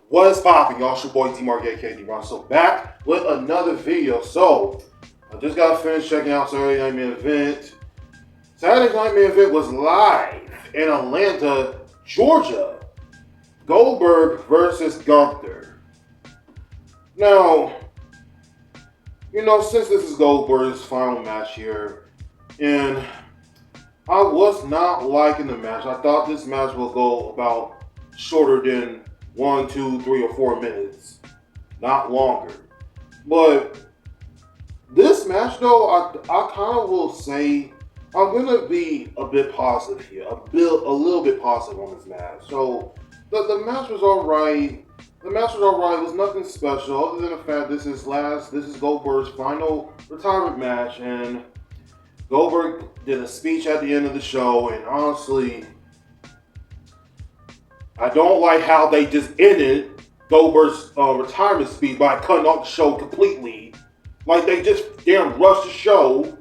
What is poppin', y'all? It's your boy D-Mark, aka D-Ron. So back with another video. So I just got finished checking out Saturday Night Main Event. Saturday Night Main Event was live in Atlanta, Georgia. Goldberg versus Gunther. Now, since this is Goldberg's final match here, and I was not liking the match. I thought this match will go about shorter than 1, 2, 3, or 4 minutes, not longer. But this match, though, I kind of will say I'm gonna be a bit positive here, a little bit positive on this match. So the match was all right. The match was all right. It was nothing special other than the fact this is Goldberg's final retirement match, and Goldberg did a speech at the end of the show, and honestly, I don't like how they just ended Goldberg's retirement speech by cutting off the show completely. Like, they just damn rushed the show.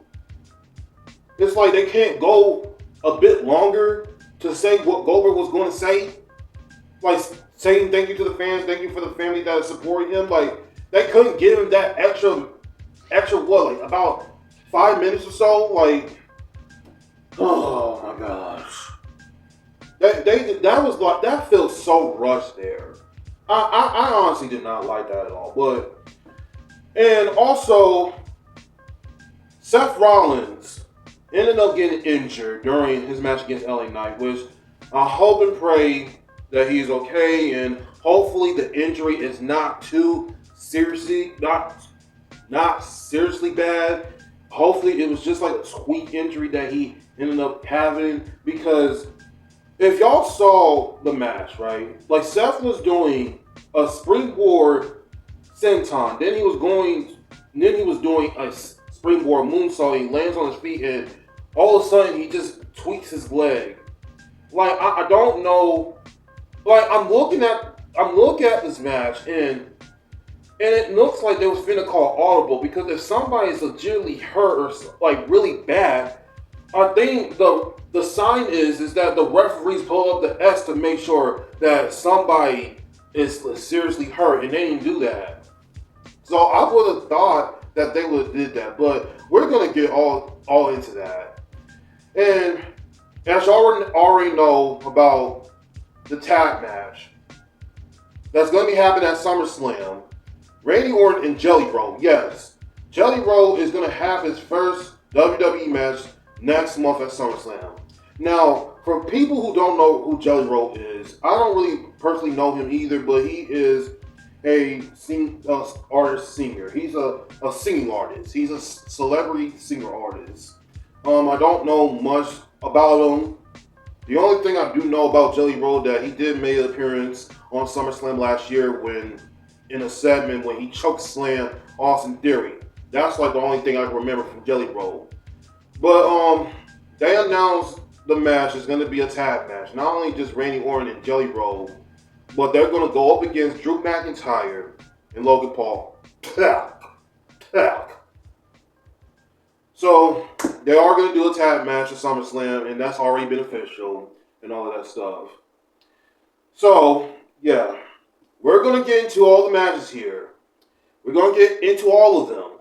It's like they can't go a bit longer to say what Goldberg was going to say. Like, saying thank you to the fans, thank you for the family that is supporting him. Like, they couldn't give him that extra what, like about 5 minutes or so? Like, oh my gosh. That feels so rushed there. I honestly did not like that at all. And also, Seth Rollins ended up getting injured during his match against LA Knight, which I hope and pray that he's okay, and hopefully the injury is not too seriously, not seriously bad. Hopefully it was just like a tweak injury that he ended up having, because if y'all saw the match, right? Like, Seth was doing a springboard senton, then he was doing a springboard moonsault. He lands on his feet, and all of a sudden he just tweaks his leg. Like, I don't know. Like, I'm looking at this match, and it looks like they was finna call audible, because if somebody's legitimately hurt or like really bad, I think the sign is that the referees pull up the S to make sure that somebody is seriously hurt, and they didn't do that. So I would have thought that they would have did that, but we're gonna get all into that. And as y'all already know about the tag match that's gonna be happening at SummerSlam, Randy Orton and Jelly Roll. Yes, Jelly Roll is gonna have his first WWE match next month at SummerSlam. Now, for people who don't know who Jelly Roll is, I don't really personally know him either, but he is a singer. He's a singing artist. He's a celebrity singer artist. I don't know much about him. The only thing I do know about Jelly Roll that he did make an appearance on SummerSlam last year in a segment when he chokeslammed Austin Theory. That's like the only thing I can remember from Jelly Roll. But they announced the match is going to be a tag match. Not only just Randy Orton and Jelly Roll, but they're going to go up against Drew McIntyre and Logan Paul. So they are going to do a tag match at SummerSlam, and that's already been official and all of that stuff. So yeah, we're going to get into all the matches here. We're going to get into all of them.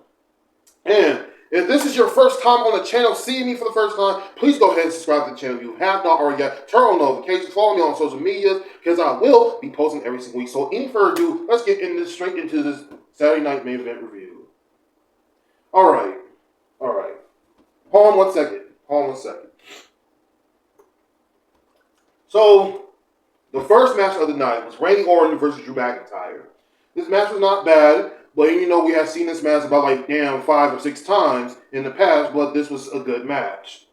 And if this is your first time on the channel, seeing me for the first time, please go ahead and subscribe to the channel if you have not already yet. Turn on notifications, follow me on social media, because I will be posting every single week. So any further ado, let's get straight into this Saturday Night Main Event review. Alright. Hold on one second. So, the first match of the night was Randy Orton versus Drew McIntyre. This match was not bad, but we have seen this match about 5 or 6 times in the past, but this was a good match.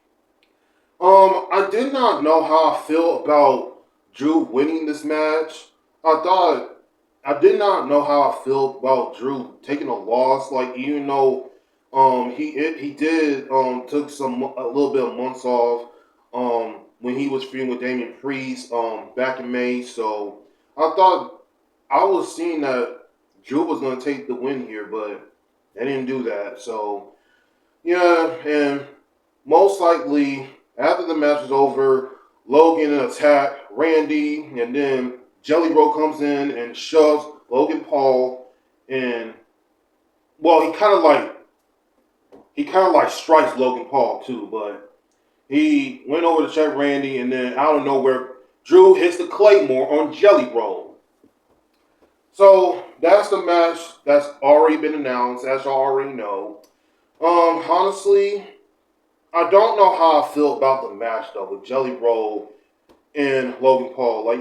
I did not know how I feel about Drew winning this match. I did not know how I feel about Drew taking a loss, even though he did took a little bit of months off when he was feuding with Damian Priest back in May. So I thought I was seeing that Drew was going to take the win here, but they didn't do that. So yeah, and most likely after the match was over, Logan attacked Randy, and then Jelly Roll comes in and shoves Logan Paul, and well, he kind of like strikes Logan Paul too, but he went over to check Randy, and then out of nowhere, Drew hits the Claymore on Jelly Roll. So that's the match that's already been announced, as y'all already know. Honestly, I don't know how I feel about the match though with Jelly Roll and Logan Paul. Like,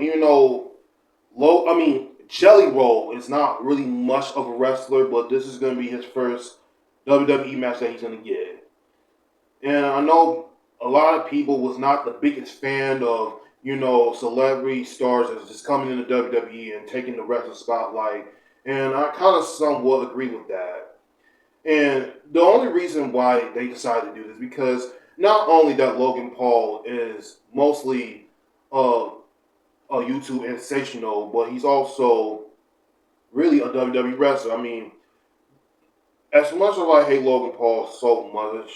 Jelly Roll is not really much of a wrestler, but this is going to be his first WWE match that he's going to get. And I know a lot of people was not the biggest fan of, celebrity stars that's just coming into WWE and taking the wrestling spotlight. And I kind of somewhat agree with that. And the only reason why they decided to do this because not only that Logan Paul is mostly a YouTube sensational, but he's also really a WWE wrestler. I mean, as much as I hate Logan Paul so much,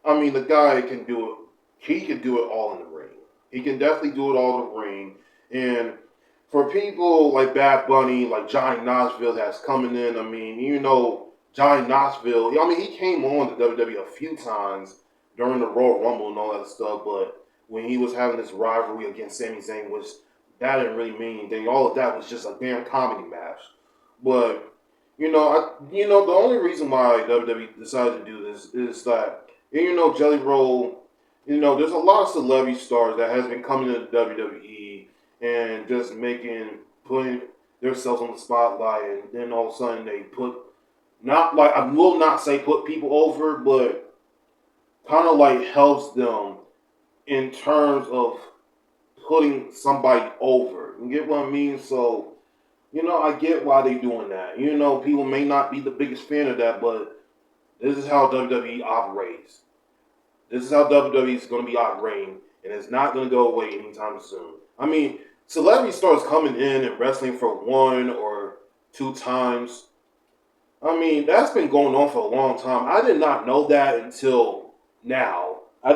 I mean, the guy can do it. He can do it all in the ring. He can definitely do it all in the ring. And for people like Bad Bunny, like Johnny Knoxville that's coming in, I mean, Johnny Knoxville, he came on to WWE a few times during the Royal Rumble and all that stuff, but when he was having this rivalry against Sami Zayn, which that didn't really mean anything. All of that was just a damn comedy match. But the only reason why WWE decided to do this is that Jelly Roll, there's a lot of celebrity stars that has been coming into WWE and just putting themselves on the spotlight, and then all of a sudden they I will not say put people over, but kind of like helps them in terms of putting somebody over. You get what I mean? So, I get why they're doing that. People may not be the biggest fan of that, but this is how WWE operates. This is how WWE is going to be operating, and it's not going to go away anytime soon. I mean, celebrity stars coming in and wrestling for 1 or 2 times. I mean, that's been going on for a long time. I did not know that until now. I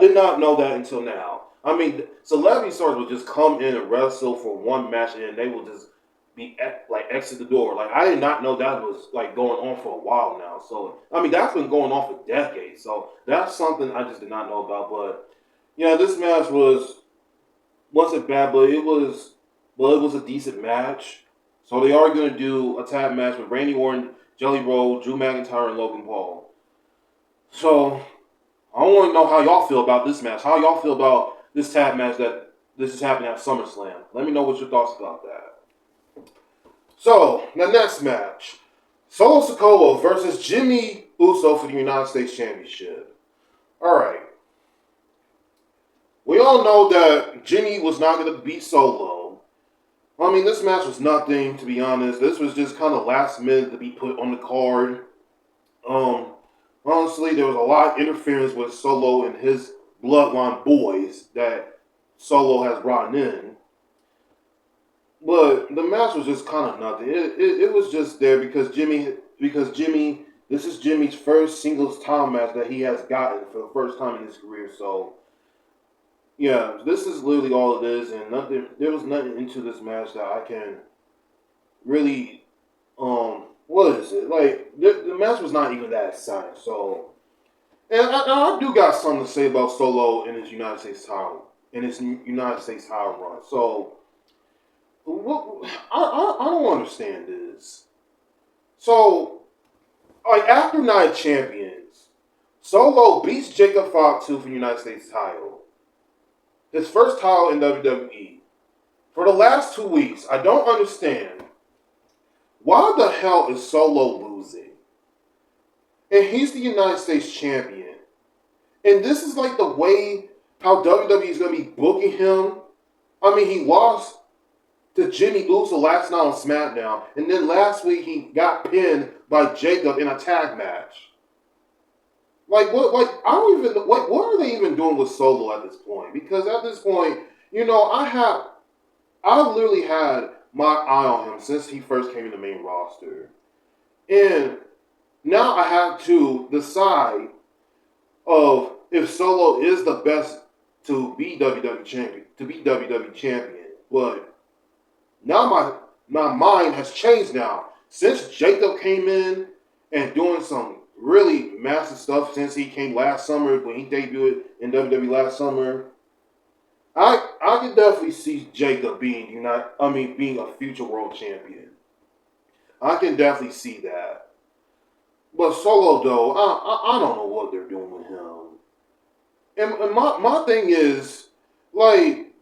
mean, celebrity stars will just come in and wrestle for 1 match, and they will just be exit the door. Like, I did not know that was going on for a while now. So I mean, that's been going on for decades. So that's something I just did not know about. But yeah, this match wasn't bad, but it was a decent match. So they are going to do a tag match with Randy Orton, Jelly Roll, Drew McIntyre, and Logan Paul. So I want to know how y'all feel about this match. How y'all feel about this tag match that this is happening at SummerSlam? Let me know what your thoughts about that. So, the next match. Solo Sikoa versus Jimmy Uso for the United States Championship. Alright. We all know that Jimmy was not going to beat Solo. I mean, this match was nothing, to be honest. This was just kind of last minute to be put on the card. Honestly, there was a lot of interference with Solo and his bloodline boys that Solo has brought in. But the match was just kind of nothing. It was just there because Jimmy, this is Jimmy's first singles title match that he has gotten for the first time in his career. So, yeah, this is literally all it is, and there was nothing into this match that I can really, what is it? The match was not even that exciting. So, and I do got something to say about Solo in his United States title run. So, I don't understand this. So, after Night Champions, Solo beats Jacob Fatu for the United States title. His first title in WWE. For the last 2 weeks, I don't understand why the hell is Solo losing? And he's the United States champion. And this is the way how WWE is going to be booking him. I mean, he lost to Jimmy Uso last night on SmackDown, and then last week he got pinned by Jacob in a tag match. What are they even doing with Solo at this point? Because at this point, I've literally had my eye on him since he first came in the main roster. And now I have to decide of if Solo is the best to be WWE champion, But Now my mind has changed now. Since Jacob came in and doing some really massive stuff since he came last summer when he debuted in WWE last summer, I can definitely see Jacob being a future world champion. I can definitely see that. But Solo though, I don't know what they're doing with him. And my thing is, like,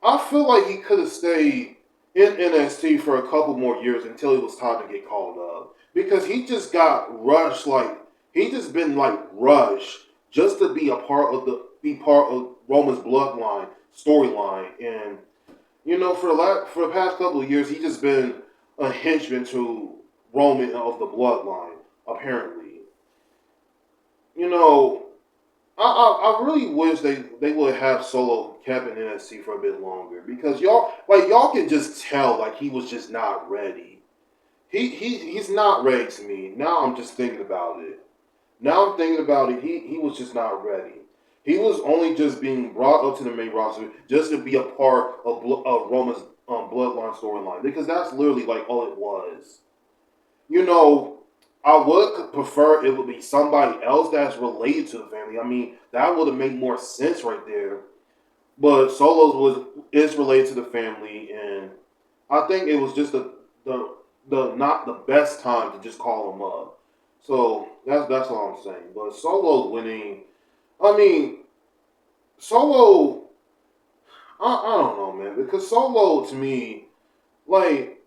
I feel like he could have stayed in NXT for a couple more years until it was time to get called up. Because he just got rushed, like, he just been, like, rushed just to be part of Roman's bloodline, storyline. And, for the past couple of years, he just been a henchman to Roman of the bloodline, apparently. You know, I really wish they would have Solo kept in NXT for a bit longer because y'all can just tell like he was just not ready. He's not ready to me. Now I'm just thinking about it. Now I'm thinking about it. He was just not ready. He was only just being brought up to the main roster just to be a part of Roman's bloodline storyline because that's literally like all it was. You know, I would prefer it would be somebody else that's related to the family. I mean, that would have made more sense right there. But is related to the family, and I think it was just the not the best time to just call him up. So that's all I'm saying. But Solo winning, I mean, Solo, I don't know, man, because Solo to me, like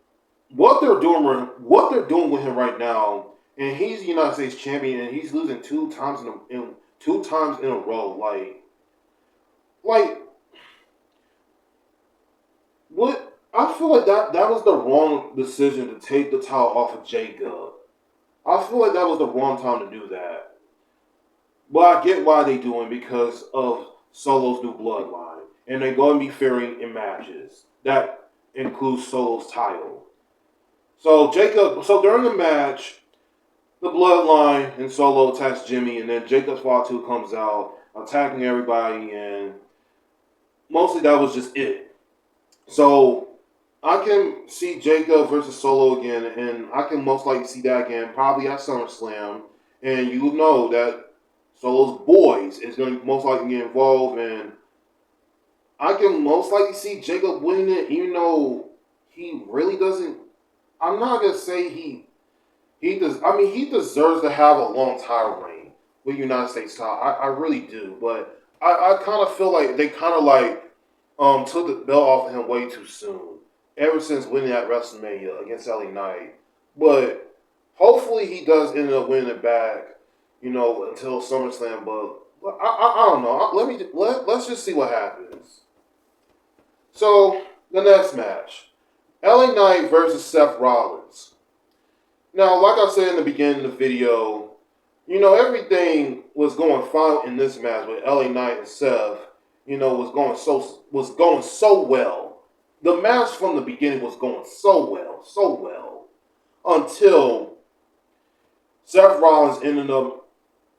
what they're doing with him right now, and he's the United States champion, and he's losing two times in a row. Like what? I feel like that was the wrong decision to take the title off of Jacob. I feel like that was the wrong time to do that. But I get why they doing because of Solo's new bloodline, and they're going to be fearing in matches that includes Solo's title. So during the match, the Bloodline and Solo attacks Jimmy, and then Jacob's Fatu comes out attacking everybody, and mostly that was just it. So I can see Jacob versus Solo again, and I can most likely see that again, probably at SummerSlam, and you know that Solo's boys is going to most likely get involved, and I can most likely see Jacob winning it, even though he really doesn't. I'm not gonna say he does. I mean, he deserves to have a long title reign with United States title. I really do, but I kind of feel like they kind of like took the belt off of him way too soon. Ever since winning at WrestleMania against LA Knight, but hopefully he does end up winning it back. Until SummerSlam. But I don't know. Let's just see what happens. So the next match. LA Knight versus Seth Rollins. Now, like I said in the beginning of the video, everything was going fine in this match with LA Knight and Seth. Was going so well. The match from the beginning was going so well, until Seth Rollins ended up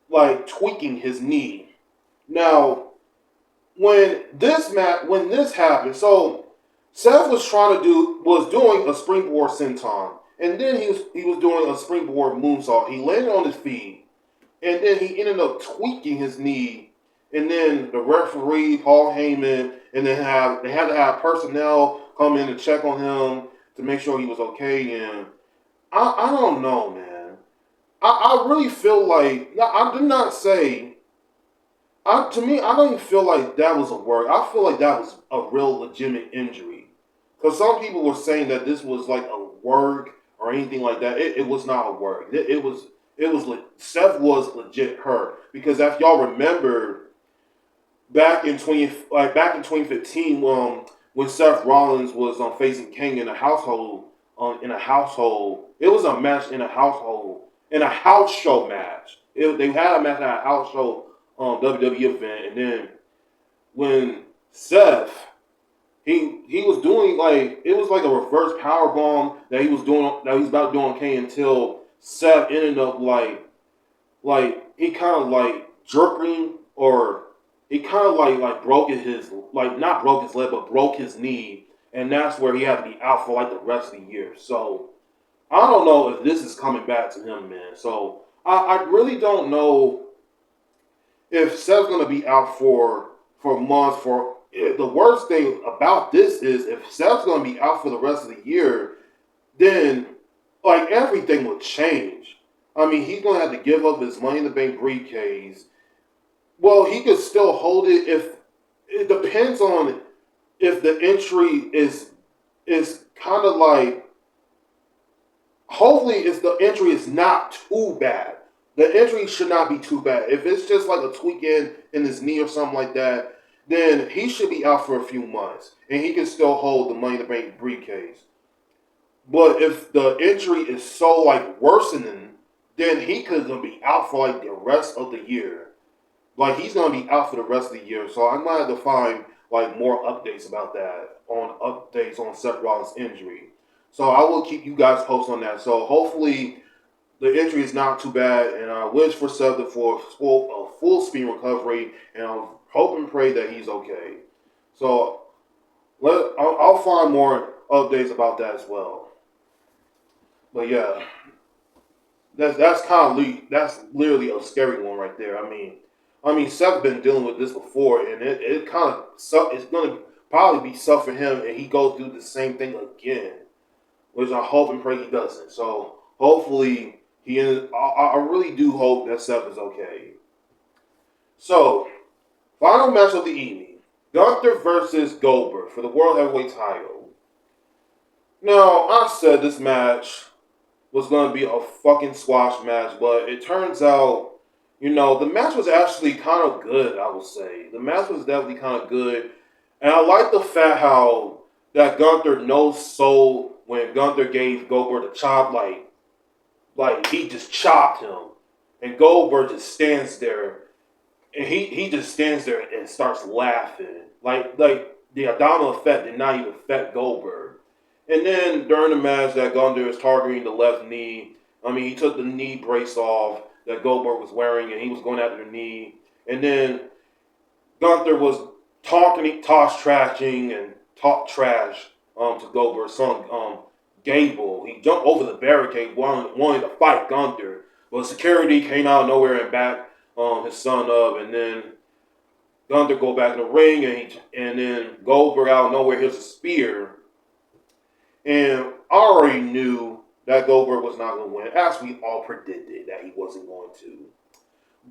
like tweaking his knee. Now, when this happened, so Seth was doing a springboard senton, and then he was doing a springboard moonsault. He landed on his feet, and then he ended up tweaking his knee, and then the referee Paul Heyman, and they had to have personnel come in and check on him to make sure he was okay. And I don't know, man. I really feel like I did not say. To me, I don't even feel like that was a work. I feel like that was a real legitimate injury. Because some people were saying that this was like a work or anything like that. It was not a work. Seth was legit hurt. Because if y'all remember, back in 2015, when Seth Rollins was facing King in a household, it was a match in a house show match. They had a match at a house show WWE event, and then when Seth, he was doing it was like a reverse power bomb that he was about to do on Kane until Seth ended up he kind of jerking, or he kind of broke his not broke his leg but broke his knee, and that's where he had to be out for like the rest of the year. So I don't know if this is coming back to him, man. So I really don't know if Seth's gonna be out for months. For the worst thing about this is if Seth's gonna be out for the rest of the year, then like everything would change. I mean, he's gonna have to give up his Money in the Bank briefcase. Well, he could still hold it if it depends on if the entry is kind of like. Hopefully, if the injury is not too bad. The injury should not be too bad. If it's just like a tweak in his knee or something like that, then he should be out for a few months, and he can still hold the Money in the Bank briefcase. But if the injury is so like worsening, then he could be out for like the rest of the year. Like he's gonna be out for the rest of the year. So I'm gonna have to find like more updates about that on updates on Seth Rollins' injury. So I will keep you guys posted on that. So hopefully the injury is not too bad, and I wish for Seth for a full speed recovery, and I hope and pray that he's okay. So I'll find more updates about that as well. But yeah, that's kind of that's literally a scary one right there. I mean, Seth's been dealing with this before, and it kind of it's gonna probably be tough for him, and he goes through the same thing again, which I hope and pray he doesn't. So hopefully he is. I really do hope that Seth is okay. So final match of the evening: Gunther versus Goldberg for the World Heavyweight Title. Now I said this match was going to be a fucking squash match, but it turns out, the match was actually kind of good, I would say. The match was definitely kind of good. And I like the fact how that Gunther no sold when Gunther gave Goldberg the chop, like he just chopped him. And Goldberg just stands there, and he just stands there and starts laughing. Like the abdominal effect did not even affect Goldberg. And then during the match that Gunther is targeting the left knee, he took the knee brace off that Goldberg was wearing, and he was going after the knee. And then Gunther was trashing and talk trash to Goldberg's son, Gable. He jumped over the barricade, wanting to fight Gunther, but security came out of nowhere and backed his son up. And then Gunther go back in the ring, and then Goldberg out of nowhere hits a spear. And I already knew that Goldberg was not going to win, as we all predicted that he wasn't going to.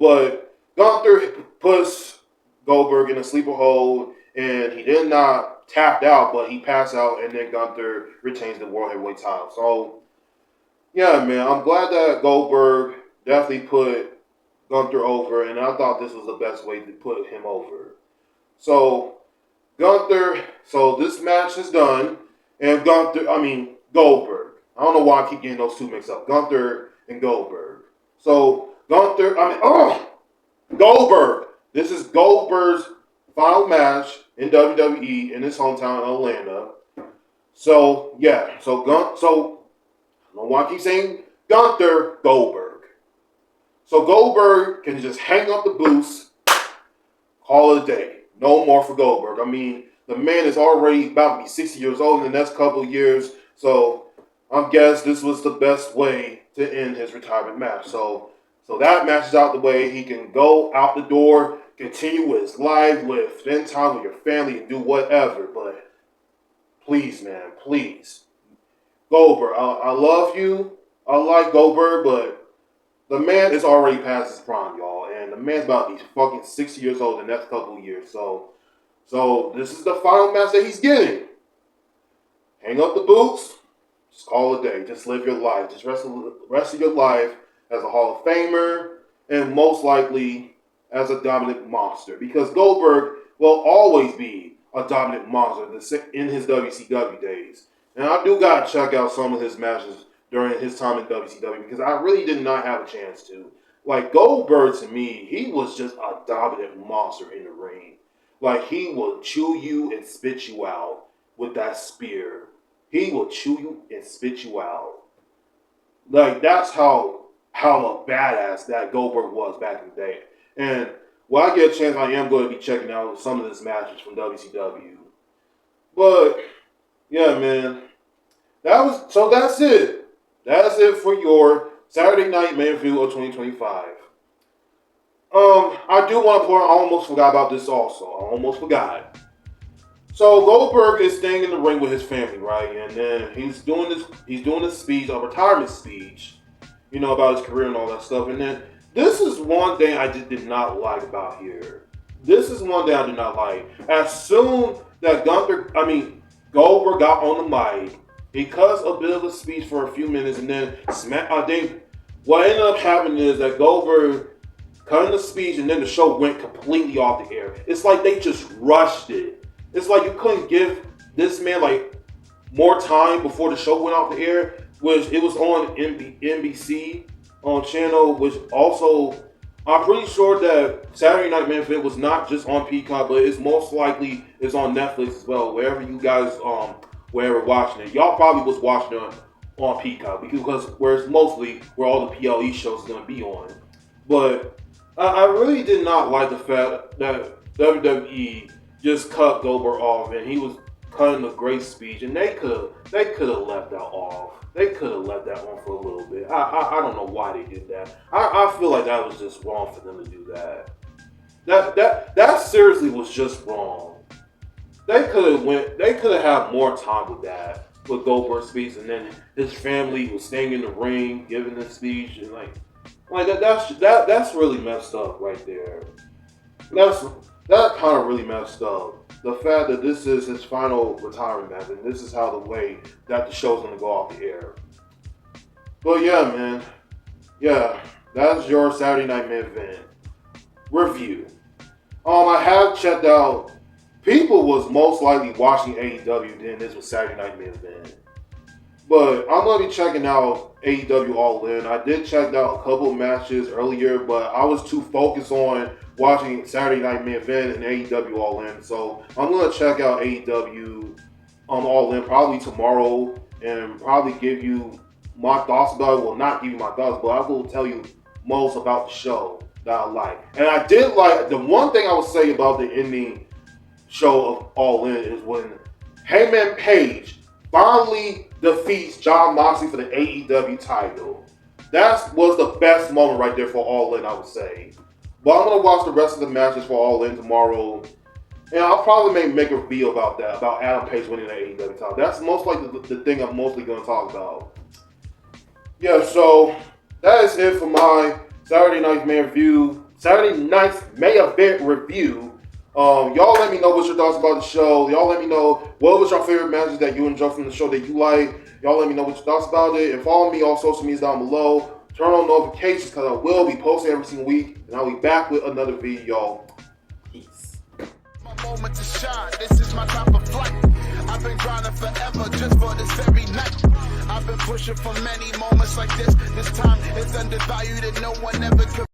But Gunther puts Goldberg in a sleeper hold, and he did not tap out, but he passed out, and then Gunther retains the World Heavyweight title. So, yeah, man, I'm glad that Goldberg definitely put Gunther over, and I thought this was the best way to put him over. So, this match is done. And Goldberg. I don't know why I keep getting those two mixed up. Gunther and Goldberg. So, Goldberg. This is Goldberg's final match in WWE in his hometown in Atlanta. So, yeah. I don't know why I keep saying Gunther Goldberg. So, Goldberg can just hang up the boots, call it a day. No more for Goldberg. The man is already about to be 60 years old in the next couple of years, so I guess this was the best way to end his retirement match. So that match is out the way. He can go out the door, continue with his life, spend time with your family, and do whatever. But please, man, please. Goldberg, I love you. I like Goldberg, but the man is already past his prime, y'all. And the man's about to be fucking 60 years old in the next couple of years, So this is the final match that he's getting. Hang up the boots. Just call it a day. Just live your life. Just rest of your life as a Hall of Famer and most likely as a dominant monster. Because Goldberg will always be a dominant monster in his WCW days. And I do got to check out some of his matches during his time in WCW because I really did not have a chance to. Like Goldberg to me, he was just a dominant monster in the ring. Like, he will chew you and spit you out with that spear. He will chew you and spit you out. Like, that's how a badass that Goldberg was back in the day. And when I get a chance, I am going to be checking out some of his matches from WCW. But Yeah, man. That's it. That's it for your Saturday Night Man View of 2025. I do want to point. I almost forgot about this. Also, I almost forgot. So Goldberg is staying in the ring with his family, right? And then he's doing this. He's doing a speech, a retirement speech, about his career and all that stuff. And then this is one thing I just did not like about here. This is one thing I did not like. As soon that Goldberg got on the mic, he cuts a bit of a speech for a few minutes, and then I think what ended up happening is that Goldberg cutting the speech, and then the show went completely off the air. It's like they just rushed it. It's like you couldn't give this man like more time before the show went off the air, which it was on NBC on channel, which also I'm pretty sure that Saturday Night Main Event was not just on Peacock, but it's most likely is on Netflix as well. Wherever you guys wherever watching it, y'all probably was watching it on Peacock because where all the PLE shows are gonna be on. But I really did not like the fact that WWE just cut Goldberg off, and he was cutting a great speech, and they could have left that off. They could have left that on for a little bit. I don't know why they did that. I feel like that was just wrong for them to do that. That seriously was just wrong. They could have had more time with that, with Goldberg's speech, and then his family was staying in the ring giving the speech, and that's really messed up right there. That kind of really messed up. The fact that this is his final retirement match, and this is how the way that the show's gonna go off the air. But yeah, man. Yeah, that's your Saturday Night Main Event review. I have checked out. People was most likely watching AEW than this was Saturday Night Main Event. But I'm gonna be checking out AEW All In. I did check out a couple matches earlier, but I was too focused on watching Saturday Night Main Event and AEW All In. So I'm gonna check out AEW All In probably tomorrow and probably give you my thoughts about it. Well, not give you my thoughts, but I will tell you most about the show that I like. And I did like the one thing I would say about the ending show of All In is when Hangman Page finally defeats Jon Moxley for the AEW title. That was the best moment right there for All In, I would say. But I'm going to watch the rest of the matches for All In tomorrow. And I'll probably make a video about that, about Adam Page winning the AEW title. That's most likely the thing I'm mostly going to talk about. Yeah, so that is it for my Saturday Night Main Review. Saturday Night's May Event Review. Y'all let me know what's your thoughts about the show. Y'all let me know what was your favorite matches that you enjoyed from the show that you like. Y'all let me know what your thoughts about it. And follow me on social media down below. Turn on notifications because I will be posting every single week. And I'll be back with another video, y'all. Peace. My moment to shine. This is my time of flight. I've been grinding forever just for this very night. I've been pushing for many moments like this. This time it's undervalued and no one ever could.